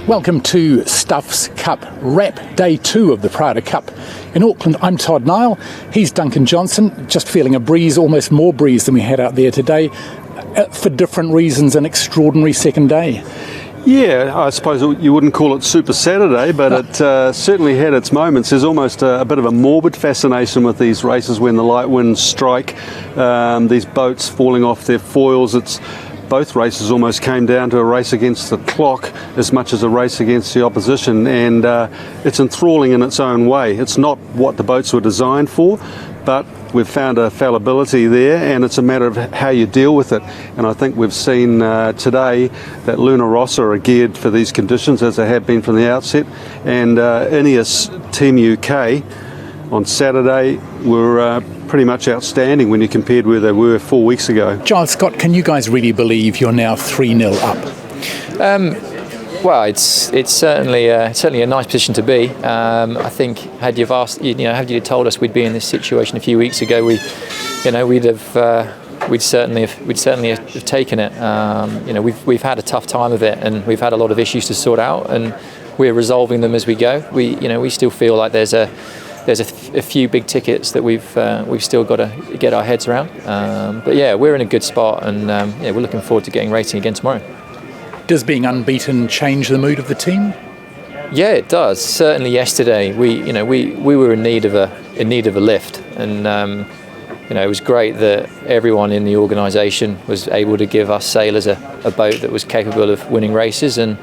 Welcome to Stuff's Cup Wrap, Day 2 of the Prada Cup. In Auckland, I'm Todd Nile, he's Duncan Johnson, just feeling a breeze, almost more breeze than we had out there today, for different reasons, an extraordinary second day. Yeah, I suppose you wouldn't call it Super Saturday, but it certainly had its moments. There's almost a bit of a morbid fascination with these races when the light winds strike, these boats falling off their foils. Both races almost came down to a race against the clock as much as a race against the opposition, and it's enthralling in its own way. It's not what the boats were designed for, but we've found a fallibility there, and it's a matter of how you deal with it. And I think we've seen today that Luna Rossa are geared for these conditions, as they have been from the outset, and INEOS Team UK on Saturday were pretty much outstanding when you compared where they were 4 weeks ago. Giles Scott, can you guys really believe you're now 3-0 up? Well, it's certainly a nice position to be. I think had you told us we'd be in this situation a few weeks ago, we'd certainly have taken it. We've had a tough time of it, and we've had a lot of issues to sort out, and we're resolving them as we go. We still feel like there's a few big tickets that we've still got to get our heads around. But yeah, we're in a good spot, and we're looking forward to getting racing again tomorrow. Does being unbeaten change the mood of the team? Yeah, it does. Certainly yesterday, we were in need of a lift, and it was great that everyone in the organisation was able to give us sailors a boat that was capable of winning races, and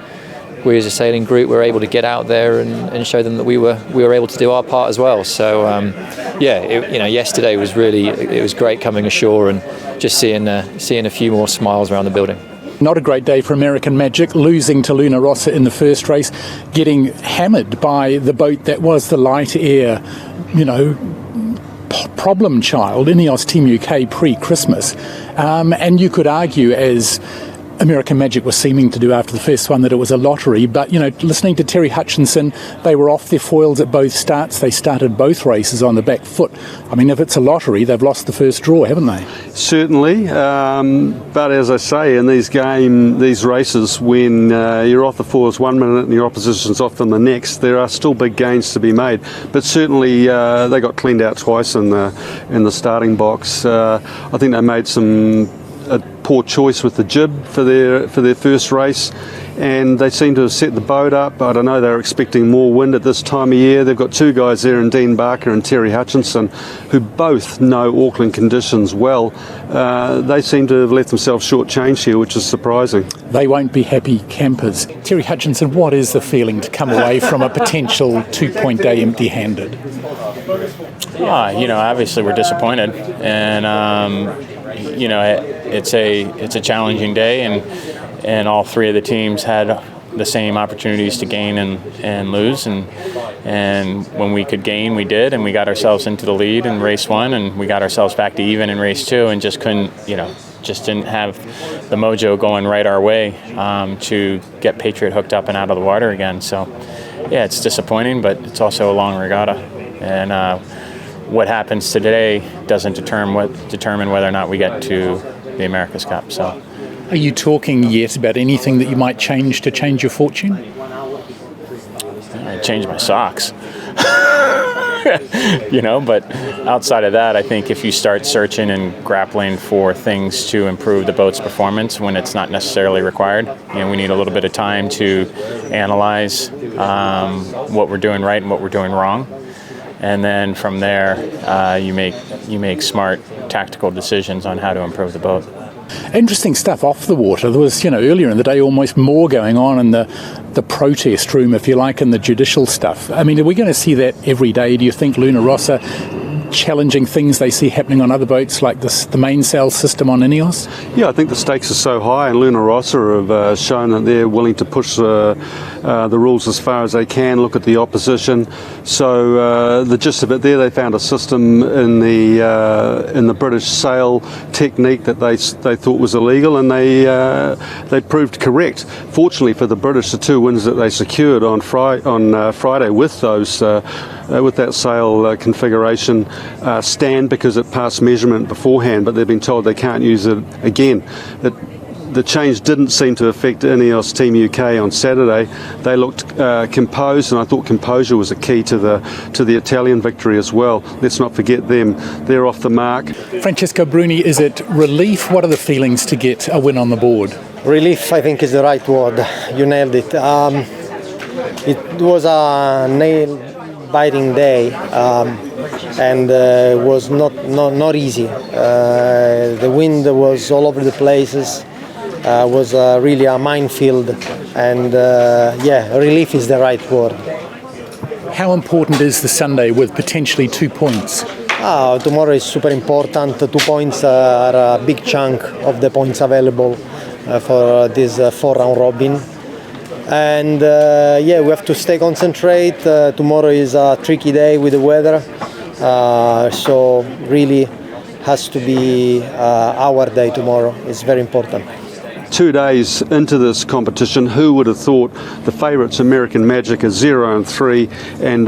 we as a sailing group were able to get out there and show them that we were able to do our part as well. So yesterday was great coming ashore and just seeing a few more smiles around the building. Not a great day for American Magic, losing to Luna Rossa in the first race, getting hammered by the boat that was the light air, problem child, INEOS Team UK pre-Christmas. And you could argue, as American Magic was seeming to do after the first one, that it was a lottery, but listening to Terry Hutchinson, they were off their foils at both starts. They started both races on the back foot. I mean, if it's a lottery, they've lost the first draw, haven't they? Certainly, but as I say, in these races, when you're off the foils 1 minute and your opposition's off them the next, there are still big gains to be made. But certainly, they got cleaned out twice in the starting box. I think they made a poor choice with the jib for their first race, and they seem to have set the boat up. I don't know, they were expecting more wind at this time of year. They've got two guys there, in Dean Barker and Terry Hutchinson, who both know Auckland conditions well. They seem to have left themselves short-changed here, which is surprising. They won't be happy campers. Terry Hutchinson, what is the feeling to come away from a potential 2-point day empty-handed? Obviously we're disappointed, and it's a challenging day, and all three of the teams had the same opportunities to gain and lose, and when we could gain, we did, and we got ourselves into the lead in race 1, and we got ourselves back to even in race 2, and just didn't have the mojo going right our way to get Patriot hooked up and out of the water again. So yeah, it's disappointing, but it's also a long regatta, and what happens today doesn't determine whether or not we get to the America's Cup. So, are you talking yet about anything that you might change to change your fortune? I changed my socks. But outside of that, I think if you start searching and grappling for things to improve the boat's performance when it's not necessarily required, we need a little bit of time to analyze what we're doing right and what we're doing wrong. And then from there, you make smart tactical decisions on how to improve the boat. Interesting stuff off the water. There was, earlier in the day, almost more going on in the protest room, if you like, and the judicial stuff. I mean, are we going to see that every day? Do you think Luna Rossa challenging things they see happening on other boats like the mainsail system on INEOS? Yeah, I think the stakes are so high, and Luna Rossa have shown that they're willing to push the rules as far as they can, look at the opposition. So the gist of it there, they found a system in the British sail technique that they thought was illegal, and they proved correct. Fortunately for the British, the 2 wins that they secured on Friday with that sail configuration stand because it passed measurement beforehand, but they've been told they can't use it again. the change didn't seem to affect INEOS Team UK on Saturday. They looked composed, and I thought composure was a key to the Italian victory as well. Let's not forget them. They're off the mark. Francesco Bruni, is it relief? What are the feelings to get a win on the board? Relief, I think, is the right word. You nailed it. It was a nail-biting day, and it was not easy. The wind was all over the places. Was really a minefield, and relief is the right word. How important is the Sunday with potentially 2 points? Tomorrow is super important. 2 points are a big chunk of the points available for this 4-round robin. And we have to stay concentrated. Tomorrow is a tricky day with the weather, so really has to be our day tomorrow. It's very important. 2 days into this competition, who would have thought the favourites American Magic are 0-3, and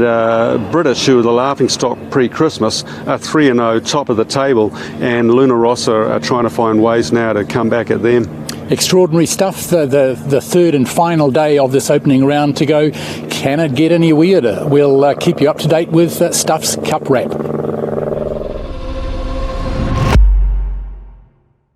British, who were the laughingstock pre-Christmas, are 3-0, top of the table, and Luna Rossa are trying to find ways now to come back at them. Extraordinary stuff. The third and final day of this opening round to go. Can it get any weirder? We'll keep you up to date with Stuff's Cup Wrap.